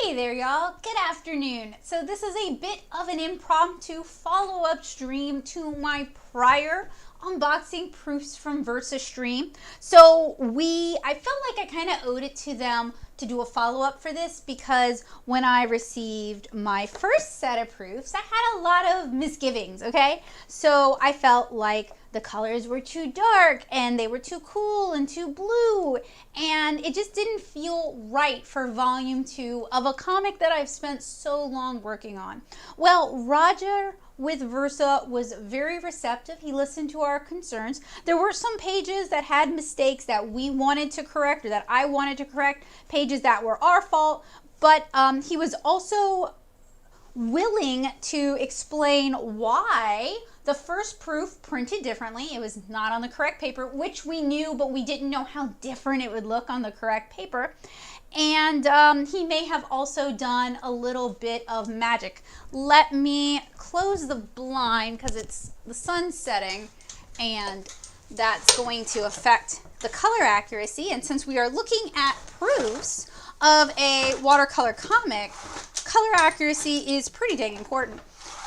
Hey there, y'all. Good afternoon. So this is a bit of an impromptu follow-up stream to my prior unboxing proofs from Versa stream. So I felt like I kind of owed it to them to do a follow-up for this because when I received my first set of proofs, I had a lot of misgivings, okay? So I felt like the colors were too dark and they were too cool and too blue, and it just didn't feel right for volume 2 of a comic that I've spent so long working on. Well, Roger with Versa was very receptive. He listened to our concerns. There were some pages that had mistakes that we wanted to correct, or that I wanted to correct, pages that were our fault, but he was also willing to explain why the first proof printed differently. It was not on the correct paper, which we knew, but we didn't know how different it would look on the correct paper. And he may have also done a little bit of magic. Let me close the blind because it's the sun setting, and that's going to affect the color accuracy. And since we are looking at proofs of a watercolor comic, color accuracy is pretty dang important.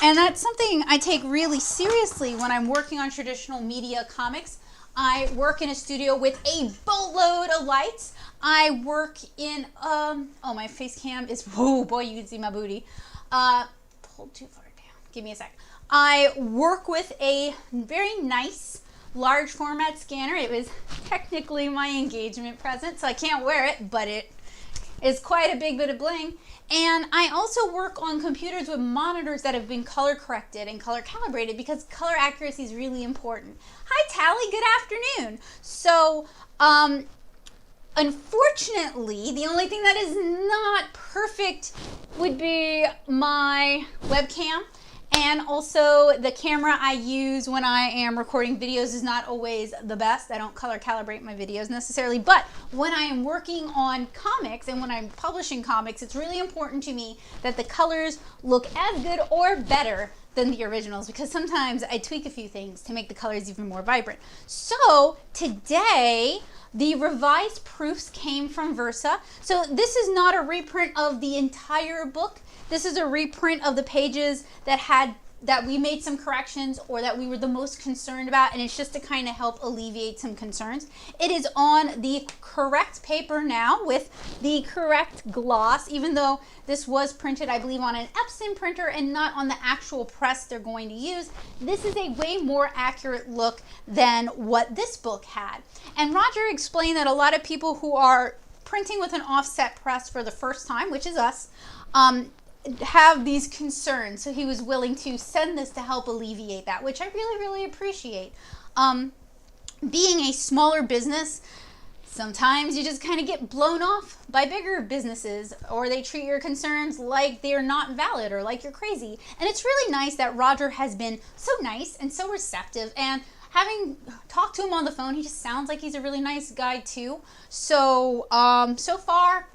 And that's something I take really seriously when I'm working on traditional media comics. I work in a studio with a boatload of lights. I work in, oh, my face cam is, oh boy, you can see my booty. Pulled too far down. Give me a sec. I work with a very nice large format scanner. It was technically my engagement present, so I can't wear it, but it is quite a big bit of bling. And I also work on computers with monitors that have been color corrected and color calibrated because color accuracy is really important. Hi Tally, good afternoon. So unfortunately, the only thing that is not perfect would be my webcam. And also the camera I use when I am recording videos is not always the best. I don't color calibrate my videos necessarily, but when I am working on comics and when I'm publishing comics, it's really important to me that the colors look as good or better than the originals, because sometimes I tweak a few things to make the colors even more vibrant. So today, the revised proofs came from Versa. So this is not a reprint of the entire book. This is a reprint of the pages that we made some corrections or that we were the most concerned about, and it's just to kind of help alleviate some concerns. It is on the correct paper now with the correct gloss, even though this was printed, I believe, on an Epson printer and not on the actual press they're going to use. This is a way more accurate look than what this book had. And Roger explained that a lot of people who are printing with an offset press for the first time, which is us, have these concerns, so he was willing to send this to help alleviate that, which I really appreciate. Being a smaller business, sometimes you just kind of get blown off by bigger businesses, or they treat your concerns like they're not valid or like you're crazy. And it's really nice that Roger has been so nice and so receptive, and having talked to him on the phone, he just sounds like he's a really nice guy too. So so far,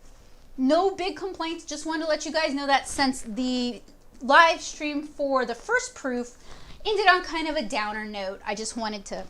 no big complaints. Just wanted to let you guys know that since the live stream for the first proof ended on kind of a downer note, I just wanted to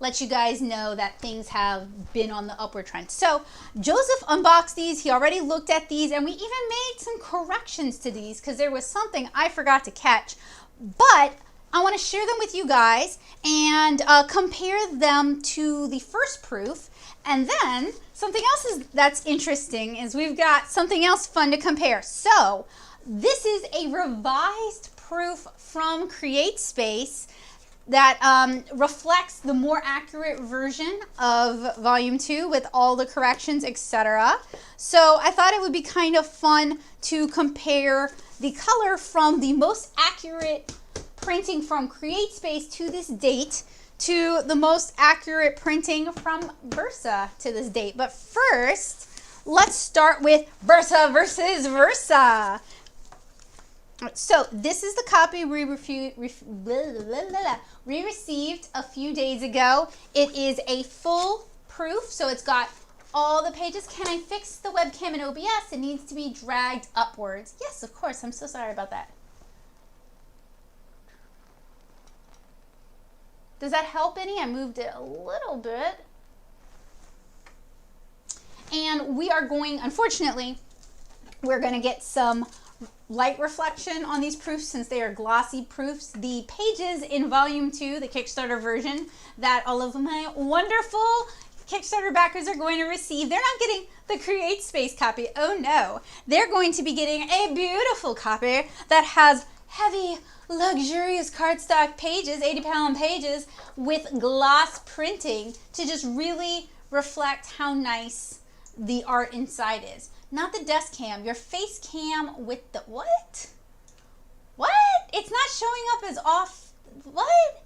let you guys know that things have been on the upward trend. So Joseph unboxed these. He already looked at these, and we even made some corrections to these because there was something I forgot to catch. But I want to share them with you guys and compare them to the first proof. And then something else that's interesting is we've got something else fun to compare. So this is a revised proof from CreateSpace that reflects the more accurate version of volume 2 with all the corrections, etc. So I thought it would be kind of fun to compare the color from the most accurate printing from CreateSpace to this date to the most accurate printing from Versa to this date. But first, let's start with Versa versus Versa. So this is the copy we received a few days ago. It is a full proof, so it's got all the pages. Can I fix the webcam in OBS? It needs to be dragged upwards. Yes, of course. I'm so sorry about that. Does that help any? I moved it a little bit. And we are going, unfortunately, We're going to get some light reflection on these proofs since they are glossy proofs. The pages in volume 2, the Kickstarter version that all of my wonderful Kickstarter backers are going to receive, they're not getting the Create Space copy. Oh no, they're going to be getting a beautiful copy that has heavy, luxurious cardstock pages, 80-pound pages with gloss printing to just really reflect how nice the art inside is. Not the desk cam, your face cam with the, what? What? It's not showing up as off, what?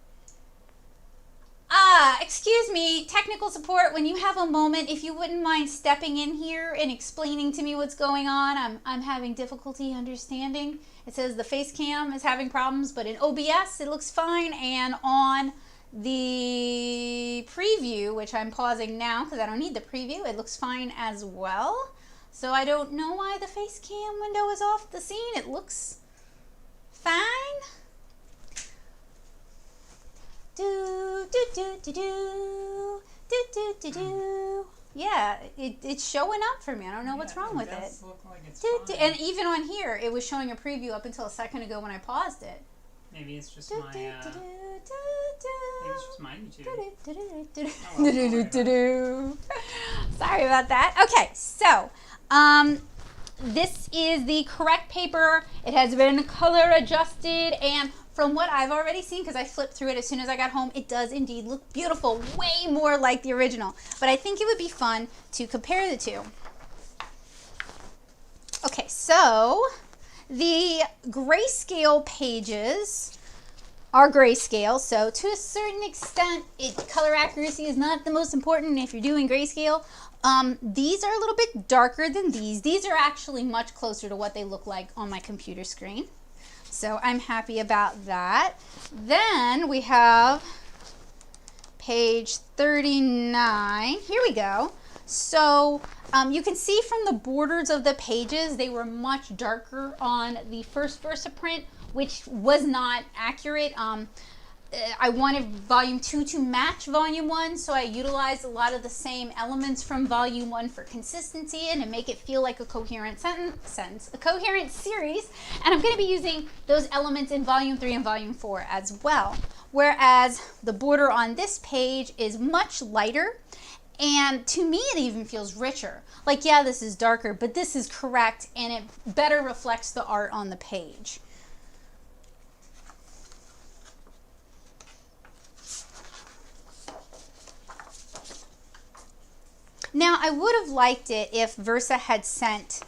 Excuse me, technical support, when you have a moment, if you wouldn't mind stepping in here and explaining to me what's going on. I'm having difficulty understanding. It says the face cam is having problems, but in OBS it looks fine, and on the preview, which I'm pausing now because I don't need the preview, it looks fine as well. So I don't know why the face cam window is off the scene. It looks fine. Do, do, do, do, do, do, do, do, do. Yeah, it's showing up for me. I don't know what's wrong with it. Look like it's do, and even on here, it was showing a preview up until a second ago when I paused it. Maybe it's just Do, my, do, maybe do, do, it's just my YouTube. do, do, do, Oh, well, do, do, sorry do, do. Sorry about that. Okay, so this is the correct paper. It has been color adjusted, and from what I've already seen, because I flipped through it as soon as I got home, it does indeed look beautiful, way more like the original. But I think it would be fun to compare the two. Okay, so the grayscale pages are grayscale, so to a certain extent, color accuracy is not the most important if you're doing grayscale. These are a little bit darker than these. These are actually much closer to what they look like on my computer screen. So I'm happy about that. Then we have page 39. Here we go. So you can see from the borders of the pages, they were much darker on the first Versaprint, which was not accurate. I wanted volume 2 to match volume 1, so I utilized a lot of the same elements from volume 1 for consistency and to make it feel like a coherent a coherent series. And I'm going to be using those elements in volume 3 and volume 4 as well. Whereas the border on this page is much lighter, and to me it even feels richer. Like, yeah, this is darker, but this is correct, and it better reflects the art on the page. Now, I would have liked it if Versa had sent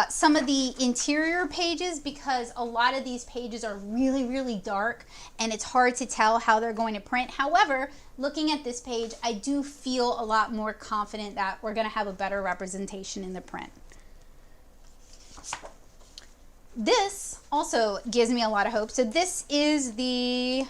some of the interior pages, because a lot of these pages are really, really dark and it's hard to tell how they're going to print. However, looking at this page, I do feel a lot more confident that we're going to have a better representation in the print. This also gives me a lot of hope. So this is the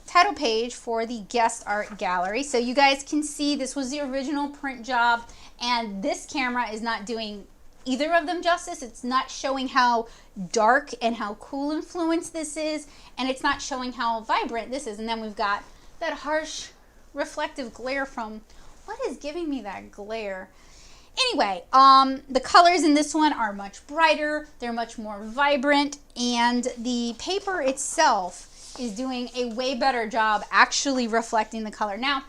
title page for the guest art gallery. So you guys can see this was the original print job, and this camera is not doing either of them justice. It's not showing how dark and how cool influence this is, and it's not showing how vibrant this is. And then we've got that harsh reflective glare from, what is giving me that glare? Anyway, the colors in this one are much brighter, they're much more vibrant, and the paper itself is doing a way better job actually reflecting the color. Now,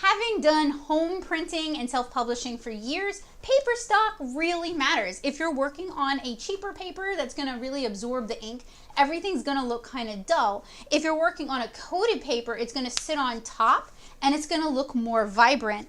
having done home printing and self-publishing for years, paper stock really matters. If you're working on a cheaper paper that's gonna really absorb the ink, everything's gonna look kind of dull. If you're working on a coated paper, it's gonna sit on top and it's gonna look more vibrant.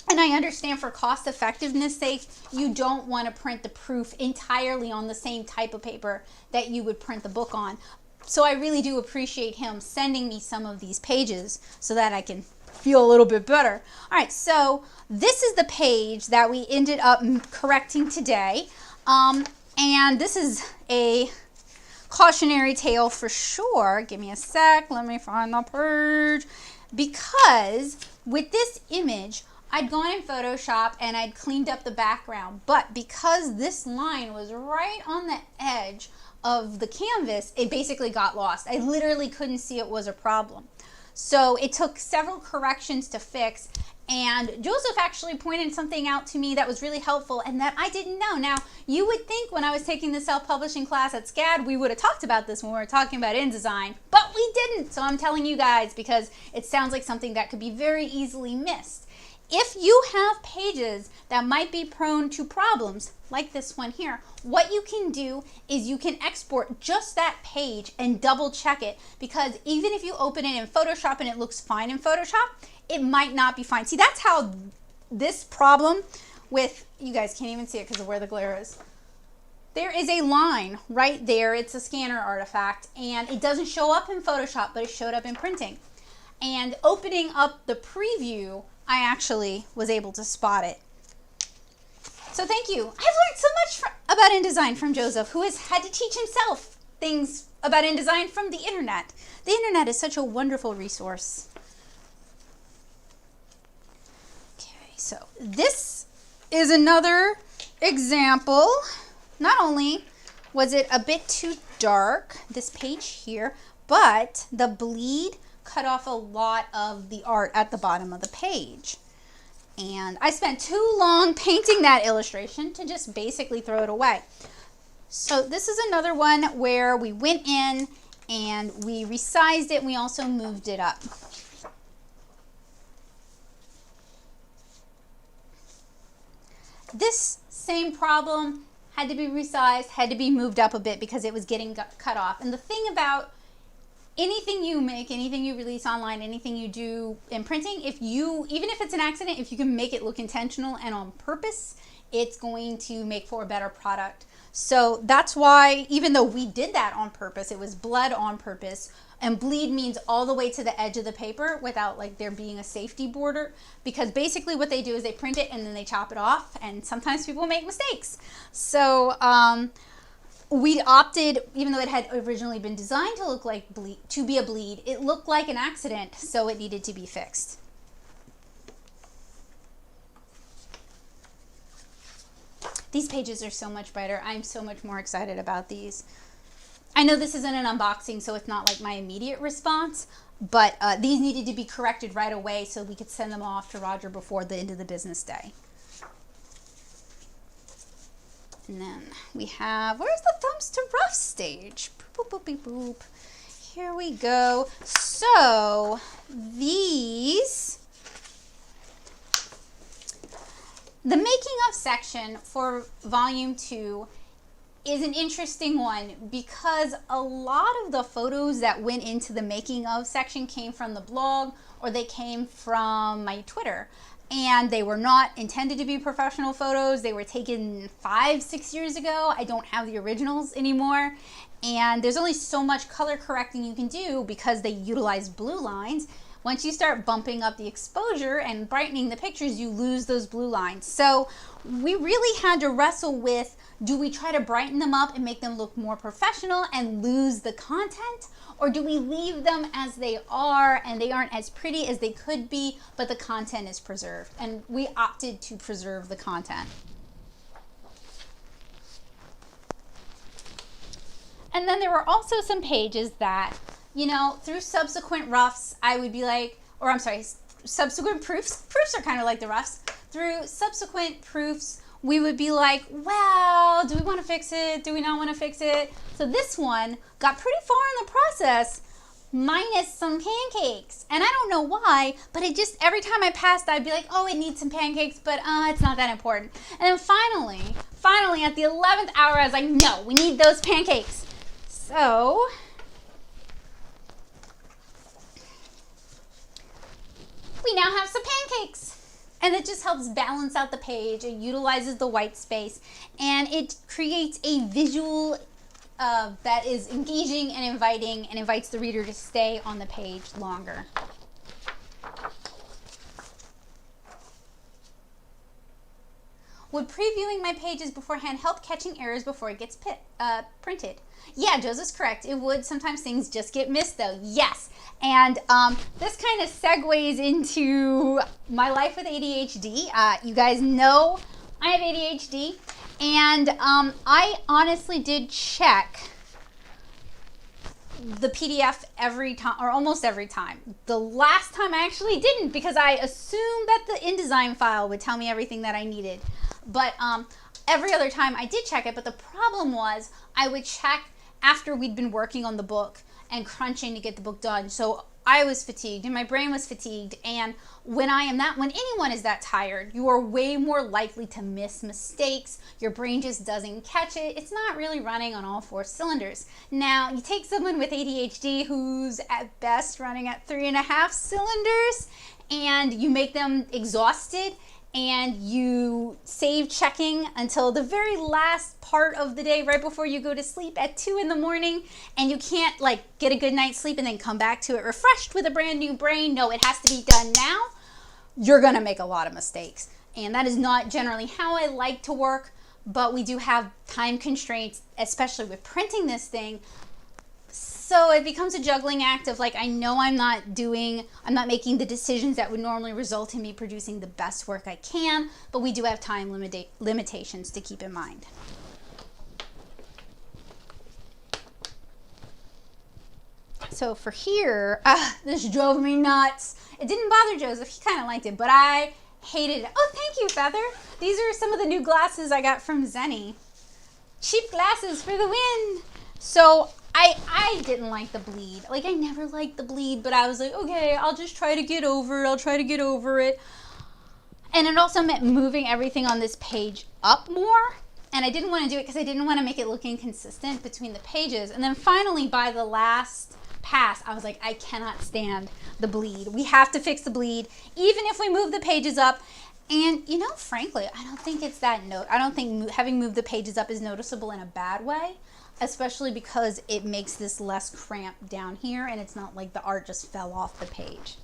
And I understand for cost effectiveness sake, you don't want to print the proof entirely on the same type of paper that you would print the book on. So I really do appreciate him sending me some of these pages so that I can feel a little bit better. All right, so this is the page that we ended up correcting today. And this is a cautionary tale for sure. Give me a sec, let me find the page. Because with this image, I'd gone in Photoshop and I'd cleaned up the background, but because this line was right on the edge of the canvas, it basically got lost. I literally couldn't see it was a problem. So it took several corrections to fix, And Joseph actually pointed something out to me that was really helpful and that I didn't know. Now, you would think when I was taking the self-publishing class at SCAD, we would have talked about this when we were talking about InDesign, but we didn't. So I'm telling you guys because it sounds like something that could be very easily missed. If you have pages that might be prone to problems, like this one here, what you can do is you can export just that page and double check it, because even if you open it in Photoshop and it looks fine in Photoshop, it might not be fine. See, that's how this problem with, you guys can't even see it because of where the glare is. There is a line right there. It's a scanner artifact and it doesn't show up in Photoshop, but it showed up in printing. And opening up the preview, I actually was able to spot it. So thank you. I've learned so much about InDesign from Joseph, who has had to teach himself things about InDesign from the internet. The internet is such a wonderful resource. So this is another example. Not only was it a bit too dark, this page here, but the bleed cut off a lot of the art at the bottom of the page. And I spent too long painting that illustration to just basically throw it away. So this is another one where we went in and we resized it. And we also moved it up. This same problem had to be resized, had to be moved up a bit because it was getting cut off. And the thing about anything you make, anything you release online, anything you do in printing, even if it's an accident, if you can make it look intentional and on purpose, it's going to make for a better product. So that's why, even though we did that on purpose, it was bled on purpose, and bleed means all the way to the edge of the paper without like there being a safety border, because basically what they do is they print it and then they chop it off, and sometimes people make mistakes. So we opted, even though it had originally been designed to look like to be a bleed, it looked like an accident, so it needed to be fixed. These pages are so much brighter. I'm so much more excited about these. I know this isn't an unboxing, so it's not like my immediate response, but these needed to be corrected right away so we could send them off to Roger before the end of the business day. And then we have, where's the thumbs to rough stage? Boop, boop, boop, boop, boop. Here we go. So these, the making of section for volume 2 is an interesting one because a lot of the photos that went into the making of section came from the blog or they came from my Twitter. And they were not intended to be professional photos. They were taken 5-6 years ago. I don't have the originals anymore. And there's only so much color correcting you can do because they utilize blue lines. Once you start bumping up the exposure and brightening the pictures, you lose those blue lines. So we really had to wrestle with, do we try to brighten them up and make them look more professional and lose the content? Or do we leave them as they are and they aren't as pretty as they could be, but the content is preserved? And we opted to preserve the content. And then there were also some pages that, you know, through subsequent roughs, I would be like, or I'm sorry, subsequent proofs. Proofs are kind of like the roughs. Through subsequent proofs, we would be like, well, do we want to fix it? Do we not want to fix it? So this one got pretty far in the process, minus some pancakes. And I don't know why, but it just, every time I passed, I'd be like, oh, it needs some pancakes, but it's not that important. And then finally, at the 11th hour, I was like, no, we need those pancakes. So we now have some pancakes. And it just helps balance out the page. It utilizes the white space. And it creates a visual that is engaging and inviting and invites the reader to stay on the page longer. Would previewing my pages beforehand help catching errors before it gets printed? Yeah, Joseph's correct. It would. Sometimes things just get missed though. Yes. And this kind of segues into my life with ADHD. You guys know I have ADHD. And I honestly did check the PDF every time, or almost every time. The last time I actually didn't, because I assumed that the InDesign file would tell me everything that I needed. But every other time I did check it, but the problem was I would check after we'd been working on the book and crunching to get the book done. So I was fatigued and my brain was fatigued, and when anyone is that tired, you are way more likely to miss mistakes. Your brain just doesn't catch it. It's not really running on all 4 cylinders. Now, you take someone with ADHD who's at best running at 3.5 cylinders, and you make them exhausted, and you save checking until the very last part of the day, right before you go to sleep at 2 in the morning, and you can't like get a good night's sleep and then come back to it refreshed with a brand new brain. No, it has to be done now. You're gonna make a lot of mistakes. And that is not generally how I like to work, but we do have time constraints, especially with printing this thing. So it becomes a juggling act of like, I know I'm not making the decisions that would normally result in me producing the best work I can, but we do have time limitations to keep in mind. So for here, this drove me nuts. It didn't bother Joseph, he kind of liked it, but I hated it. Oh, thank you, Feather. These are some of the new glasses I got from Zenni. Cheap glasses for the win. So I didn't like the bleed. Like, I never liked the bleed, but I was like, okay, I'll just try to get over it. I'll try to get over it. And it also meant moving everything on this page up more. And I didn't want to do it because I didn't want to make it look inconsistent between the pages. And then finally, by the last pass, I was like, I cannot stand the bleed. We have to fix the bleed, even if we move the pages up. And, you know, frankly, I don't think it's that I don't think having moved the pages up is noticeable in a bad way, especially because it makes this less cramped down here, and it's not like the art just fell off the page.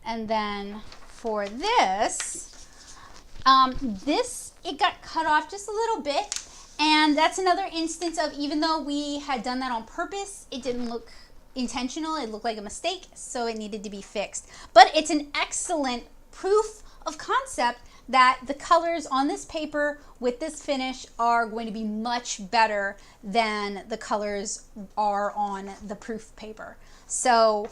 And then for this, it got cut off just a little bit, and that's another instance of, even though we had done that on purpose, it didn't look intentional. It looked like a mistake, so it needed to be fixed. But it's an excellent proof of concept that the colors on this paper with this finish are going to be much better than the colors are on the proof paper. So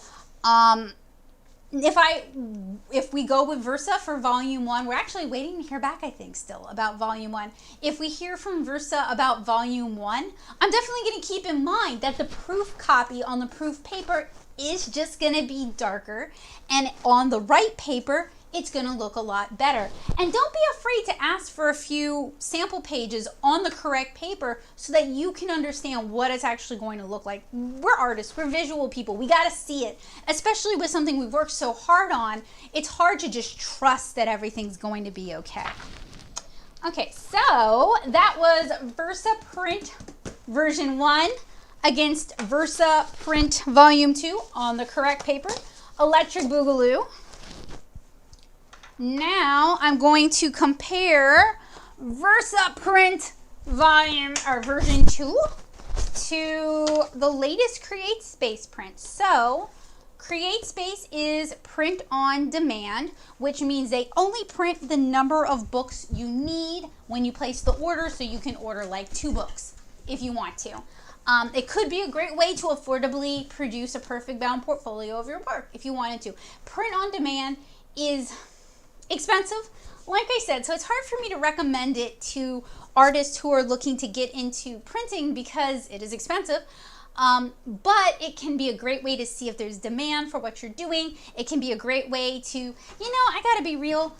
if we go with Versa for volume 1, we're actually waiting to hear back, I think, still about volume 1. If we hear from Versa about volume 1, I'm definitely going to keep in mind that the proof copy on the proof paper is just going to be darker, and on the right paper it's going to look a lot better. And don't be afraid to ask for a few sample pages on the correct paper so that you can understand what it's actually going to look like. We're artists, we're visual people, we got to see it. Especially with something we've worked so hard on, it's hard to just trust that everything's going to be okay. Okay, so that was Versa Print version 1 against Versa Print volume 2 on the correct paper. Electric Boogaloo. Now I'm going to compare Versa Print version 2 to the latest CreateSpace print. So CreateSpace is print on demand, which means they only print the number of books you need when you place the order, so you can order like 2 books if you want to. It could be a great way to affordably produce a perfect bound portfolio of your work if you wanted to. Print on demand is expensive, like I said, so it's hard for me to recommend it to artists who are looking to get into printing because it is expensive. But it can be a great way to see if there's demand for what you're doing. It can be a great way to, you know, I gotta be real,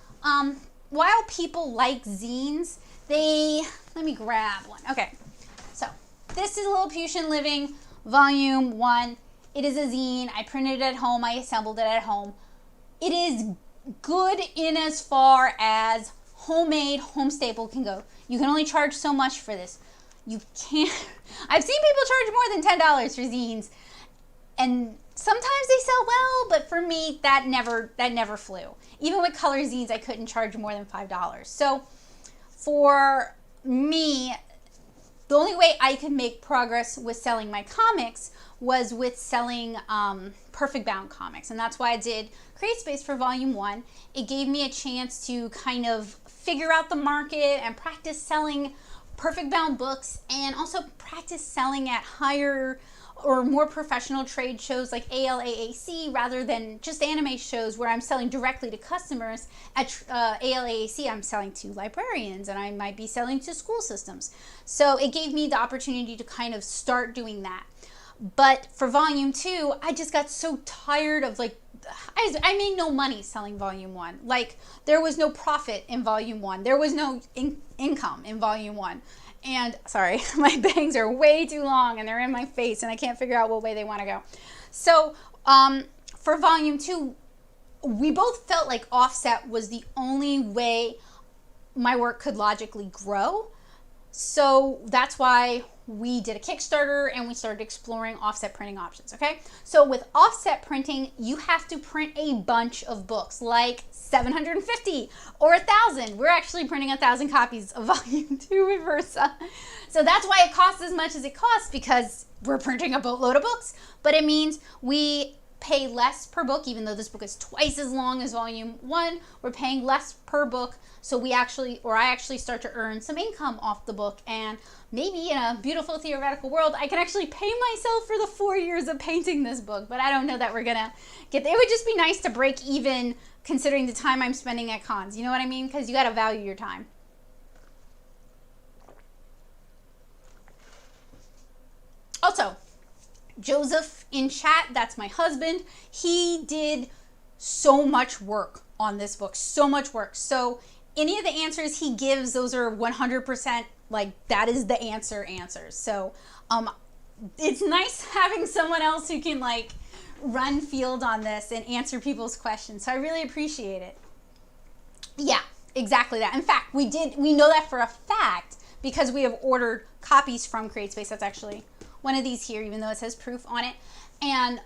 while people like zines, let me grab one. Okay, so this is Lilliputian Living volume 1. It is a zine. I printed it at home. I assembled it at home. It is good in as far as homemade, home staple can go. You can only charge so much for this. You can't, I've seen people charge more than $10 for zines, and sometimes they sell well, but for me, that never flew. Even with color zines, I couldn't charge more than $5. So for me, the only way I could make progress with selling my comics was with selling perfect bound comics, and that's why I did CreateSpace for volume 1. It gave me a chance to kind of figure out the market and practice selling perfect bound books and also practice selling at higher or more professional trade shows like ALAAC rather than just anime shows where I'm selling directly to customers. At ALAAC, I'm selling to librarians and I might be selling to school systems. So it gave me the opportunity to kind of start doing that. But for volume 2, I just got so tired of like, I made no money selling volume 1. Like there was no profit in volume 1. There was no income in volume 1. And sorry, my bangs are way too long and they're in my face and I can't figure out what way they want to go. So for volume 2, we both felt like offset was the only way my work could logically grow. So that's why we did a Kickstarter and we started exploring offset printing options, okay? So with offset printing, you have to print a bunch of books, like 750 or 1,000. We're actually printing 1,000 copies of volume 2 with Versa. So that's why it costs as much as it costs, because we're printing a boatload of books. But it means we pay less per book, even though this book is twice as long as volume 1. We're paying less per book, so I actually start to earn some income off the book, and maybe in a beautiful theoretical world, I can actually pay myself for the 4 years of painting this book, but I don't know that we're gonna get there. It would just be nice to break even considering the time I'm spending at cons, you know what I mean? Because you gotta value your time. Also, Joseph in chat, that's my husband, he did so much work on this book, so much work. So any of the answers he gives, those are 100% like that is the answers. So it's nice having someone else who can like run field on this and answer people's questions. So I really appreciate it. Yeah, exactly that. In fact, we know that for a fact because we have ordered copies from CreateSpace. That's actually one of these here, even though it says proof on it. And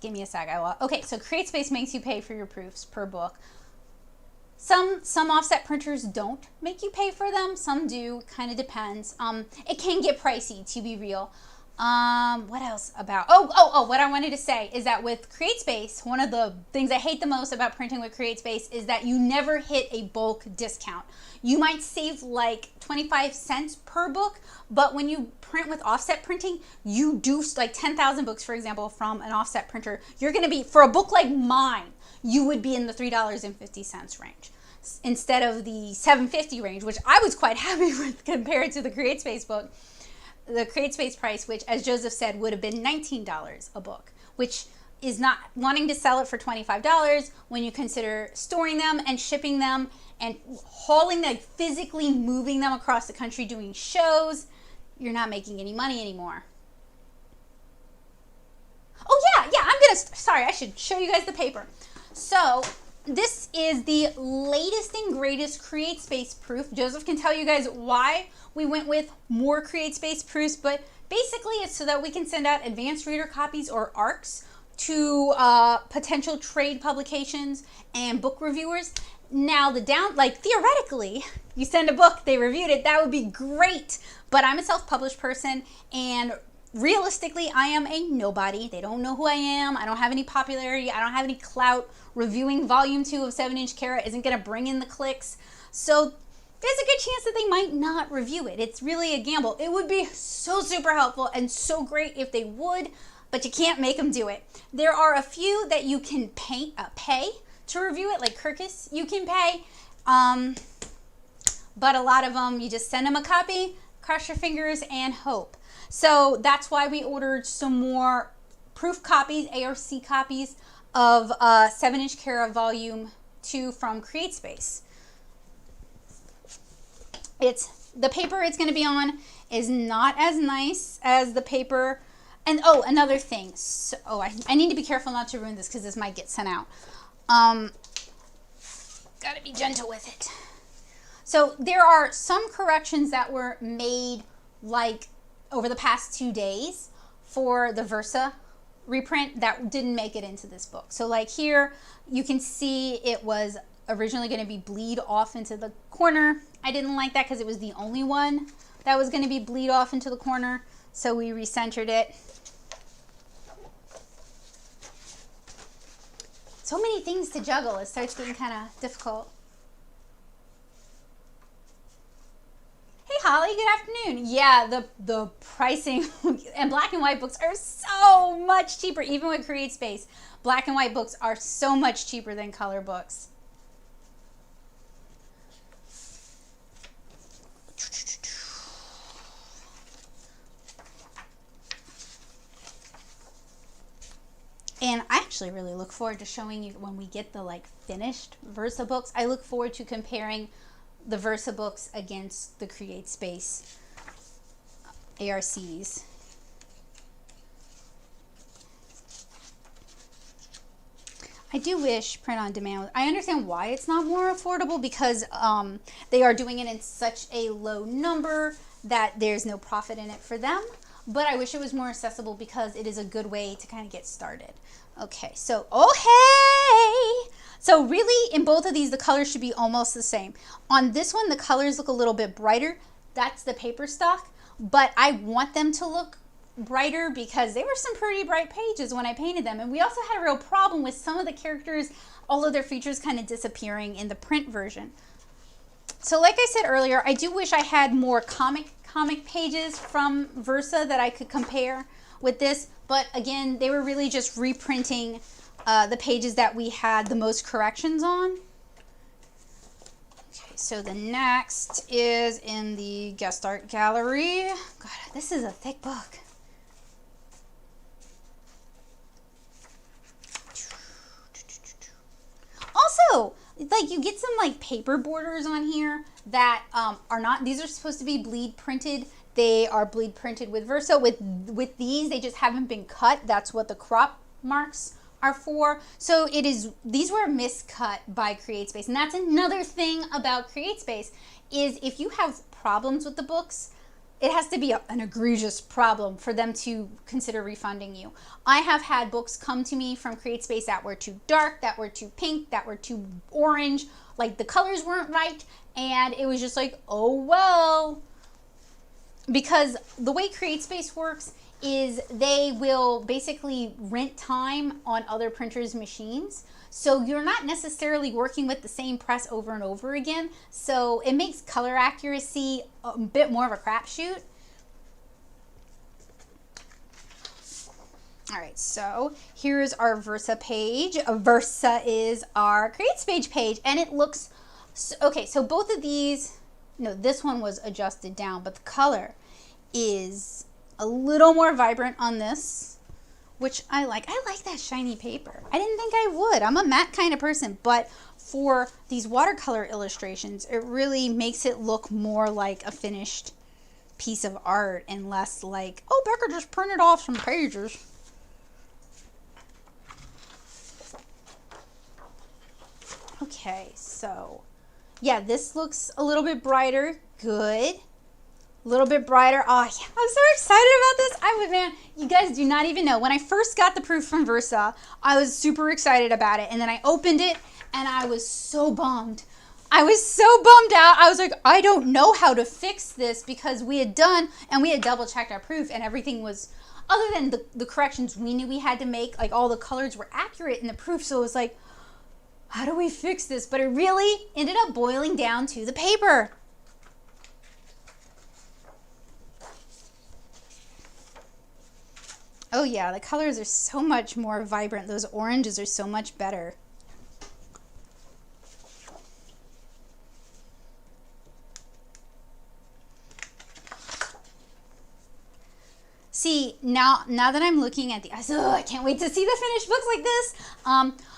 give me a sec. Okay, so CreateSpace makes you pay for your proofs per book. Some offset printers don't make you pay for them. Some do. Kind of depends. It can get pricey, to be real. What else about? What I wanted to say is that with CreateSpace, one of the things I hate the most about printing with CreateSpace is that you never hit a bulk discount. You might save like 25 cents per book, but when you print with offset printing, you do like 10,000 books, for example, from an offset printer. You're going to be, for a book like mine, you would be in the $3.50 range instead of the $7.50 range, which I was quite happy with compared to the CreateSpace book. The CreateSpace price, which, as Joseph said, would have been $19 a book, which is not wanting to sell it for $25 when you consider storing them and shipping them and hauling them, physically moving them across the country doing shows. You're not making any money anymore. Oh yeah, sorry, I should show you guys the paper. So this is the latest and greatest CreateSpace proof. Joseph can tell you guys why we went with more CreateSpace proofs, but basically it's so that we can send out advanced reader copies or ARCs to potential trade publications and book reviewers. Now theoretically, you send a book, they reviewed it, that would be great, but I'm a self-published person and realistically, I am a nobody. They don't know who I am. I don't have any popularity. I don't have any clout. Reviewing volume 2 of 7-inch Kara isn't going to bring in the clicks. So there's a good chance that they might not review it. It's really a gamble. It would be so super helpful and so great if they would, but you can't make them do it. There are a few that you can pay to review it, like Kirkus you can pay, but a lot of them, you just send them a copy, cross your fingers, and hope. So that's why we ordered some more proof copies, ARC copies of 7-inch Kara volume 2 from CreateSpace. The paper it's going to be on is not as nice as the paper. And another thing. So, I need to be careful not to ruin this because this might get sent out. Gotta be gentle with it. So there are some corrections that were made like over the past 2 days for the Versa reprint that didn't make it into this book. So like here, you can see it was originally going to be bleed off into the corner. I didn't like that because it was the only one that was going to be bleed off into the corner. So we recentered it. So many things to juggle. It starts getting kind of difficult. everybody. Good afternoon. Yeah, the pricing and black and white books are so much cheaper, even with CreateSpace. Black and white books are so much cheaper than color books. And I actually really look forward to showing you when we get the like finished Versa books. I look forward to comparing the Versa books against the CreateSpace ARCs. I do wish print on demand. I understand why it's not more affordable, because they are doing it in such a low number that there's no profit in it for them. But I wish it was more accessible, because it is a good way to kind of get started. Okay, so, oh hey! So really, in both of these, the colors should be almost the same. On this one, the colors look a little bit brighter. That's the paper stock, but I want them to look brighter because they were some pretty bright pages when I painted them. And we also had a real problem with some of the characters, all of their features kind of disappearing in the print version. So like I said earlier, I do wish I had more comic pages from Versa that I could compare with this, but again, they were really just reprinting the pages that we had the most corrections on. Okay, so the next is in the guest art gallery. God, this is a thick book. Also, like, you get some like paper borders on here that are not, these are supposed to be bleed printed. They are bleed printed with Versa. With these, they just haven't been cut. That's what the crop marks are for. So it is, these were miscut by CreateSpace. And that's another thing about CreateSpace, is if you have problems with the books, it has to be an egregious problem for them to consider refunding you. I have had books come to me from CreateSpace that were too dark, that were too pink, that were too orange, like the colors weren't right, and it was just like, oh well. Because the way CreateSpace works is they will basically rent time on other printers' machines. So you're not necessarily working with the same press over and over again. So it makes color accuracy a bit more of a crapshoot. All right, so here's our Versa page. Versa is our CreateSpace page, and it looks, okay, so both of these, no, this one was adjusted down, but the color is a little more vibrant on this, which I like. I like that shiny paper. I didn't think I would. I'm a matte kind of person, but for these watercolor illustrations, it really makes it look more like a finished piece of art and less like, oh, Becca just printed off some pages. Okay, so yeah, this looks a little bit brighter. Good. A little bit brighter. Oh, yeah, I'm so excited about this. Man, you guys do not even know. When I first got the proof from Versa, I was super excited about it. And then I opened it and I was so bummed. I was so bummed out. I was like, I don't know how to fix this, because we had done, and we had double checked our proof, and everything was, other than the corrections we knew we had to make, like all the colors were accurate in the proof. So it was like, how do we fix this? But it really ended up boiling down to the paper. Oh yeah, the colors are so much more vibrant. Those oranges are so much better. See, now that I'm looking at the, I can't wait to see the finished books like this.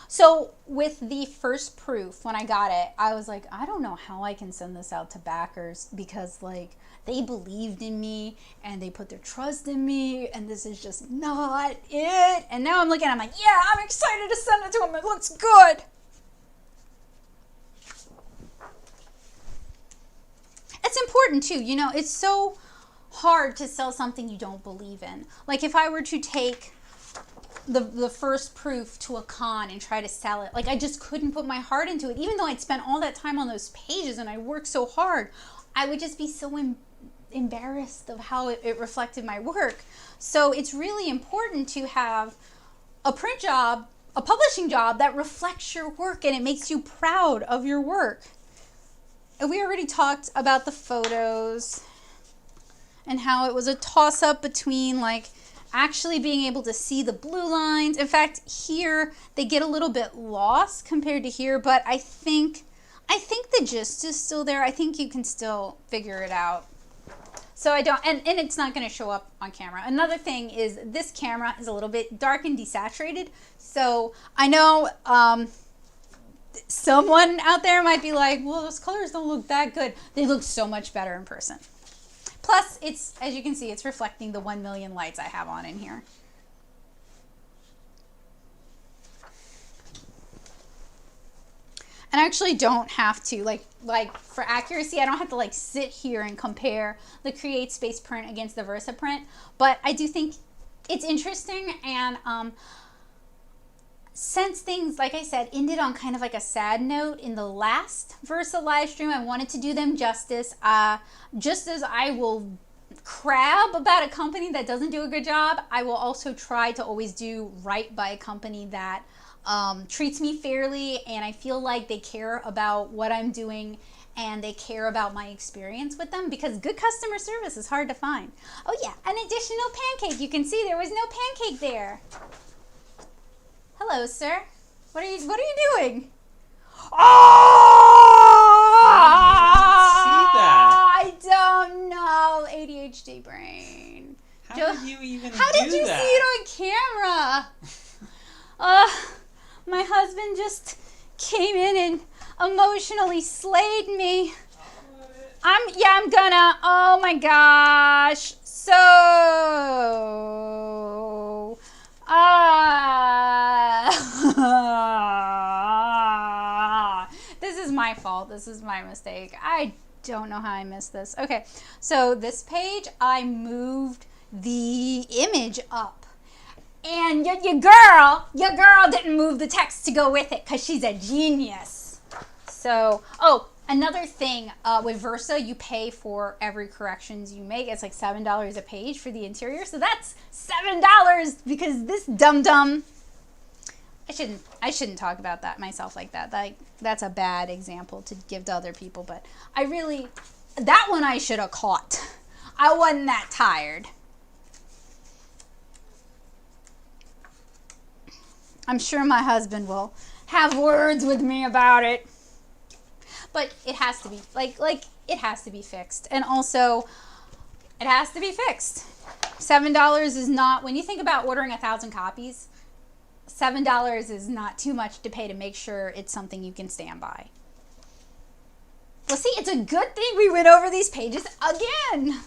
So with the first proof, when I got it, I was like, I don't know how I can send this out to backers, because like, they believed in me and they put their trust in me, and this is just not it. And now I'm looking, I'm like, yeah, I'm excited to send it to them. It looks good. It's important too, you know, it's so hard to sell something you don't believe in. Like if I were to take the first proof to a con and try to sell it, like I just couldn't put my heart into it. Even though I'd spent all that time on those pages and I worked so hard, I would just be so embarrassed of how it reflected my work. So it's really important to have a print job, a publishing job that reflects your work and it makes you proud of your work. And we already talked about the photos. and how it was a toss-up between like actually being able to see the blue lines. In fact, here they get a little bit lost compared to here, but I think the gist is still there. I think you can still figure it out. So I don't, and it's not going to show up on camera. Another thing is this camera is a little bit dark and desaturated. So I know someone out there might be like, well, those colors don't look that good. They look so much better in person. Plus, it's, as you can see, it's reflecting the 1 million lights I have on in here. And I actually don't have to, like for accuracy, I don't have to like sit here and compare the CreateSpace print against the Versa print. But I do think it's interesting, and since things, like I said, ended on kind of like a sad note in the last Versa live stream, I wanted to do them justice. Just as I will crab about a company that doesn't do a good job, I will also try to always do right by a company that treats me fairly, and I feel like they care about what I'm doing and they care about my experience with them, because good customer service is hard to find. Oh yeah, an additional pancake. You can see there was no pancake there. Hello, sir. What are you doing? Oh! See that? I don't know. ADHD brain. How did you even do that? How did you see it on camera? My husband just came in and emotionally slayed me. I'm gonna, oh my gosh. So, this is my fault. This is my mistake. I don't know how I missed this. Okay, so this page, I moved the image up. And your girl didn't move the text to go with it because she's a genius. So, oh, another thing, with Versa, you pay for every corrections you make. It's like $7 a page for the interior. So that's $7 because this dum-dum, I shouldn't talk about that myself like that. That's a bad example to give to other people, but that one I should have caught. I wasn't that tired. I'm sure my husband will have words with me about it. But it has to be, like it has to be fixed. And also, it has to be fixed. $7 is not, when you think about ordering 1,000 copies, $7 is not too much to pay to make sure it's something you can stand by. Well, see, it's a good thing we went over these pages again.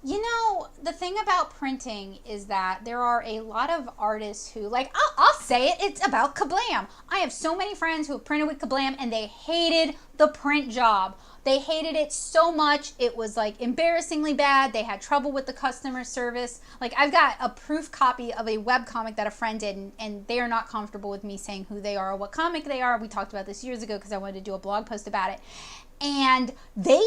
You know, the thing about printing is that there are a lot of artists who, like, I'll say it, it's about Kablam. I have so many friends who have printed with Kablam and they hated the print job. They hated it so much. It was like embarrassingly bad. They had trouble with the customer service. Like, I've got a proof copy of a webcomic that a friend did, and they are not comfortable with me saying who they are or what comic they are. We talked about this years ago because I wanted to do a blog post about it. And they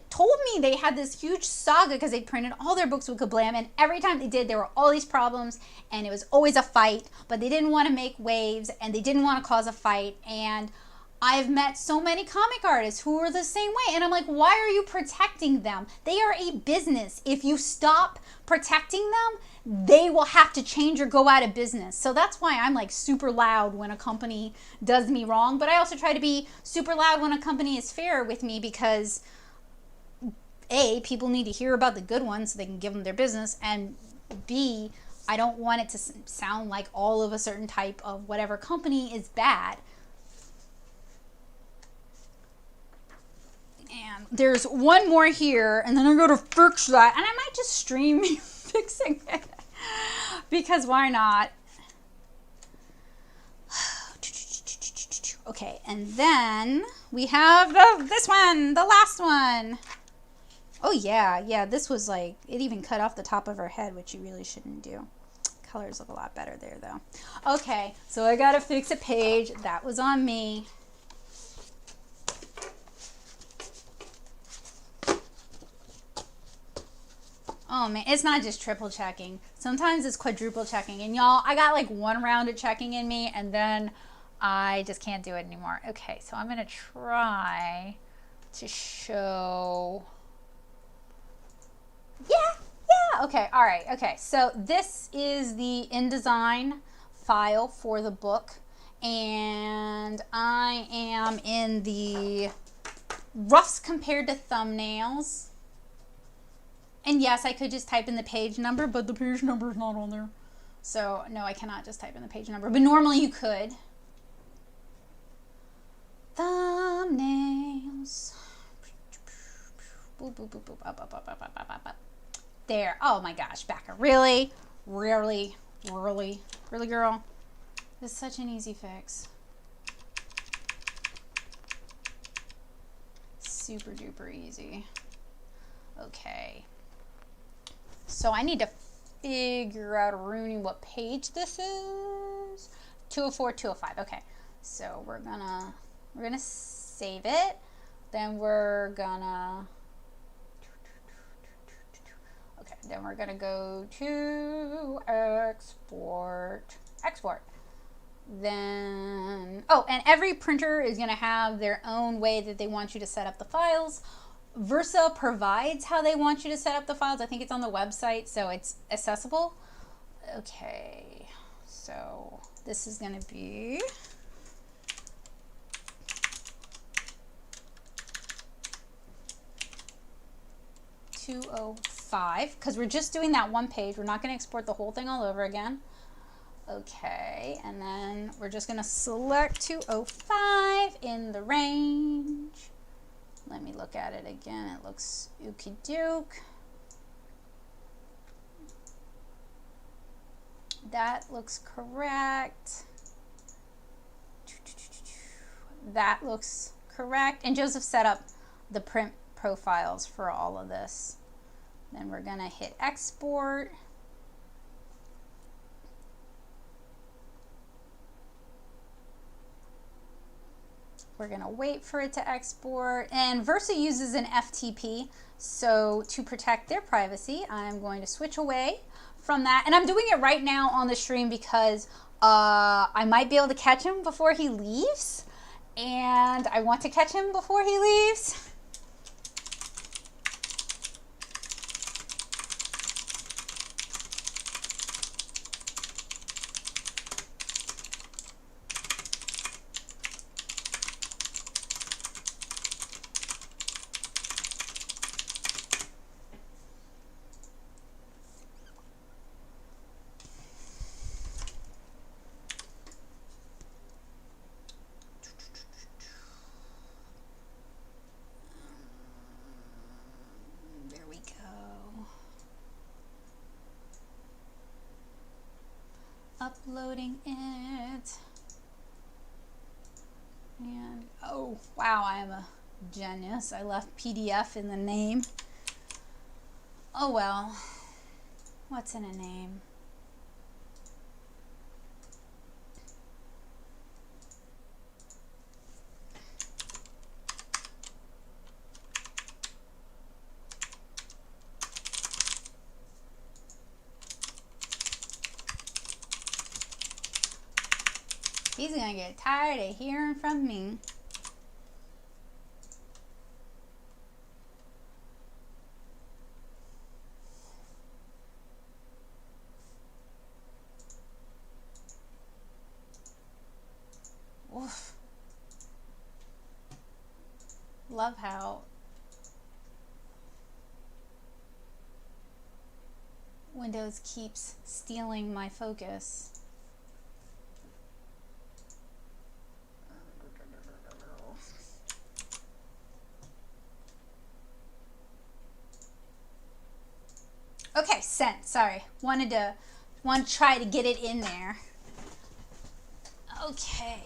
told me they had this huge saga because they printed all their books with Kablam, and every time they did, there were all these problems, and it was always a fight, but they didn't want to make waves, and they didn't want to cause a fight. And I've met so many comic artists who are the same way, and I'm like, why are you protecting them? They are a business. If you stop protecting them, they will have to change or go out of business. So that's why I'm like super loud when a company does me wrong, but I also try to be super loud when a company is fair with me, because A, people need to hear about the good ones so they can give them their business, and B, I don't want it to sound like all of a certain type of whatever company is bad. And there's one more here, and then I'm going to fix that, and I might just stream me fixing it, because why not? Okay, and then we have this one, the last one. Oh yeah, this was like, it even cut off the top of her head, which you really shouldn't do. Colors look a lot better there though. Okay, so I gotta fix a page. That was on me. Oh man, it's not just triple checking. Sometimes it's quadruple checking. And y'all, I got like one round of checking in me, and then I just can't do it anymore. Okay, so I'm gonna try to show. Yeah, okay, all right, okay. So this is the InDesign file for the book, and I am in the roughs compared to thumbnails. And yes, I could just type in the page number, but the page number is not on there. So no, I cannot just type in the page number, but normally you could. Thumbnails. Boop, boop, boop, boop, up, up, up, up, up, up, up, up. There. Oh my gosh, Becca. Really? Really? Really? Really, girl? This is such an easy fix. Super duper easy. Okay. So I need to figure out, Rooney, what page this is. 204, 205. Okay. So we're gonna save it. Then we're gonna go to export. Then, oh, and every printer is gonna have their own way that they want you to set up the files. Versa provides how they want you to set up the files. I think it's on the website, so it's accessible. Okay, so this is gonna be .205, because we're just doing that one page. We're not going to export the whole thing all over again. Okay, and then we're just going to select 205 in the range. Let me look at it again. It looks ookie doke. That looks correct. That looks correct. And Joseph set up the print profiles for all of this. Then we're gonna hit export. We're gonna wait for it to export. And Versa uses an FTP, so to protect their privacy, I'm going to switch away from that. And I'm doing it right now on the stream because I might be able to catch him before he leaves, and I want to catch him before he leaves. Uploading it. And oh wow, I am a genius. I left PDF in the name. Oh well, what's in a name? He's gonna get tired of hearing from me. Oof. Love how Windows keeps stealing my focus. Okay, sent. Sorry. Want to try to get it in there. Okay.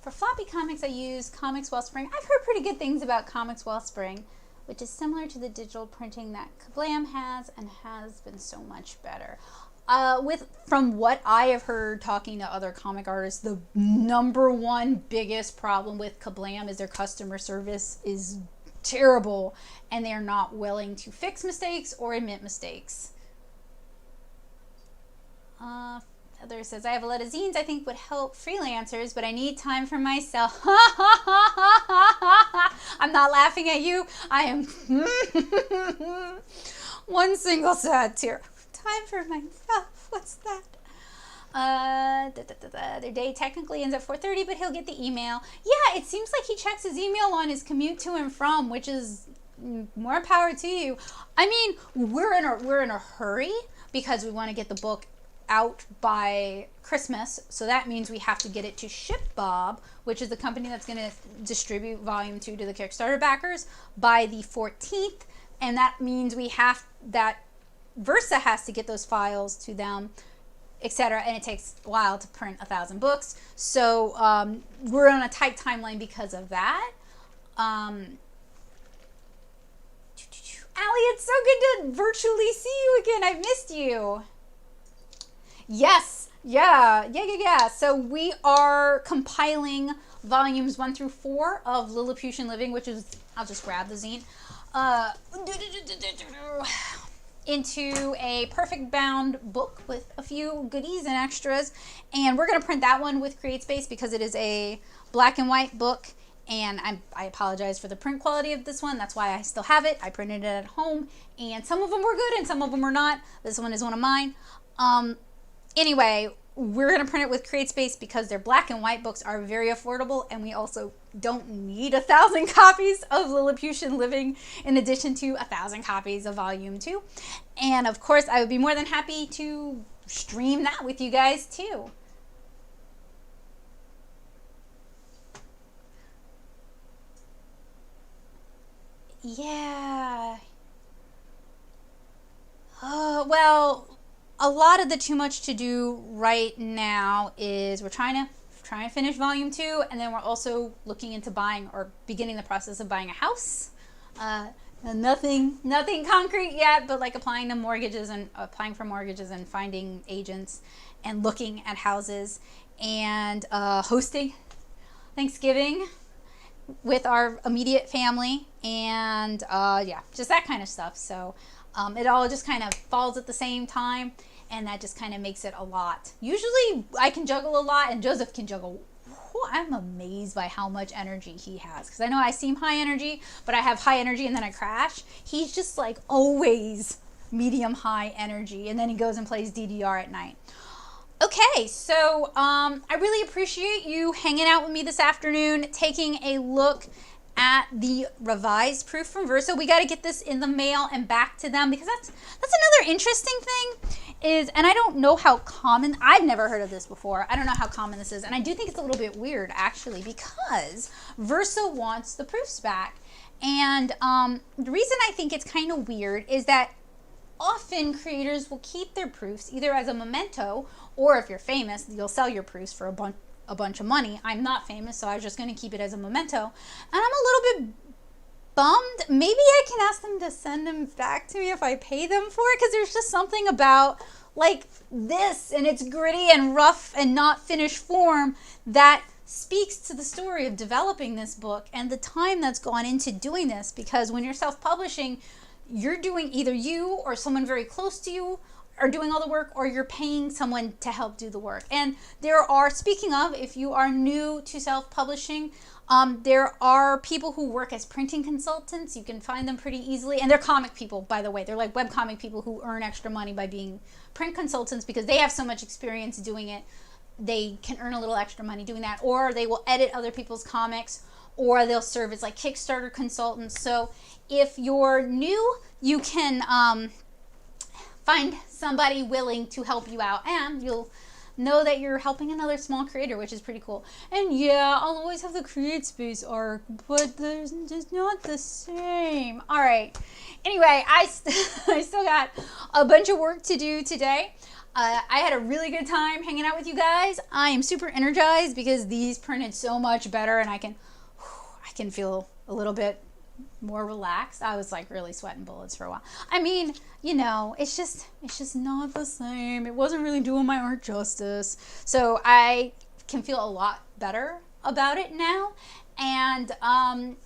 For floppy comics, I use Comics Wellspring. I've heard pretty good things about Comics Wellspring, which is similar to the digital printing that Kablam has and has been so much better. From what I have heard talking to other comic artists, the #1 biggest problem with Kablam is their customer service is terrible, and they're not willing to fix mistakes or admit mistakes. Heather says, I have a lot of zines I think would help freelancers, but I need time for myself. I'm not laughing at you. I am one single sad tear. Time for myself. What's that? Their day technically ends at 4:30, but he'll get the email. Yeah, it seems like he checks his email on his commute to and from, which is more power to you. I mean, we're in a hurry because we want to get the book out by Christmas, so that means we have to get it to ShipBob, which is the company that's going to distribute volume 2 to the Kickstarter backers, by the 14th, and that means Versa has to get those files to them, etc., and it takes a while to print 1,000 books, so we're on a tight timeline because of that. Allie, it's so good to virtually see you again. I've missed you. Yes, yeah. So we are compiling volumes 1 through 4 of Lilliputian Living, which is, I'll just grab the zine, into a perfect bound book with a few goodies and extras. And we're going to print that one with CreateSpace because it is a black and white book. And I apologize for the print quality of this one. That's why I still have it. I printed it at home. And some of them were good and some of them were not. This one is one of mine. Anyway, we're going to print it with CreateSpace because their black and white books are very affordable. And we also don't need 1,000 copies of Lilliputian Living in addition to 1,000 copies of Volume 2. And of course, I would be more than happy to stream that with you guys too. Yeah. Well, a lot of the too much to do right now is we're trying to finish volume 2, and then we're also looking into buying or beginning the process of buying a house. Nothing concrete yet, but like applying for mortgages and finding agents and looking at houses and hosting Thanksgiving with our immediate family, and yeah, just that kind of stuff. So it all just kind of falls at the same time, and that just kind of makes it a lot. Usually I can juggle a lot, and Joseph can juggle. I'm amazed by how much energy he has, because I know I seem high energy, but I have high energy and then I crash. He's just like always medium high energy, and then he goes and plays DDR at night. Okay, so I really appreciate you hanging out with me this afternoon, taking a look at the revised proof from Verso. We got to get this in the mail and back to them, because that's another interesting thing is, and I don't know how common, I've never heard of this before. I don't know how common this is, and I do think it's a little bit weird actually, because Verso wants the proofs back. And the reason I think it's kind of weird is that often creators will keep their proofs either as a memento, or if you're famous, you'll sell your proofs for a bunch of money. I'm not famous, so I was just going to keep it as a memento. And I'm a little bit bummed. Maybe I can ask them to send them back to me if I pay them for it, because there's just something about like this, and it's gritty and rough and not finished form, that speaks to the story of developing this book and the time that's gone into doing this. Because when you're self-publishing, you're doing, either you or someone very close to you are doing all the work, or you're paying someone to help do the work. And there are, speaking of, if you are new to self-publishing, there are people who work as printing consultants. You can find them pretty easily. And they're comic people, by the way. They're like webcomic people who earn extra money by being print consultants, because they have so much experience doing it. They can earn a little extra money doing that. Or they will edit other people's comics, or they'll serve as like Kickstarter consultants. So if you're new, you can find somebody willing to help you out, and you'll know that you're helping another small creator, which is pretty cool. And yeah, I'll always have the CreateSpace arc, but there's just not the same. All right. Anyway, I still got a bunch of work to do today. I had a really good time hanging out with you guys. I am super energized because these printed so much better, and I can feel a little bit more relaxed. I was like really sweating bullets for a while. I mean, you know, it's just not the same. It wasn't really doing my art justice. So I can feel a lot better about it now. And I'm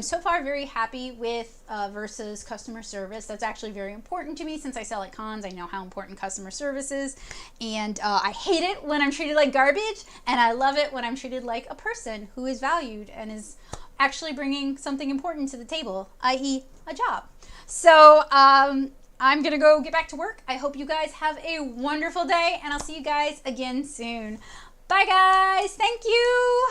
so far very happy with Versa's customer service. That's actually very important to me since I sell at cons. I know how important customer service is, and I hate it when I'm treated like garbage, and I love it when I'm treated like a person who is valued and is actually bringing something important to the table, i.e. a job. So I'm gonna go get back to work. I hope you guys have a wonderful day, and I'll see you guys again soon. Bye guys, thank you.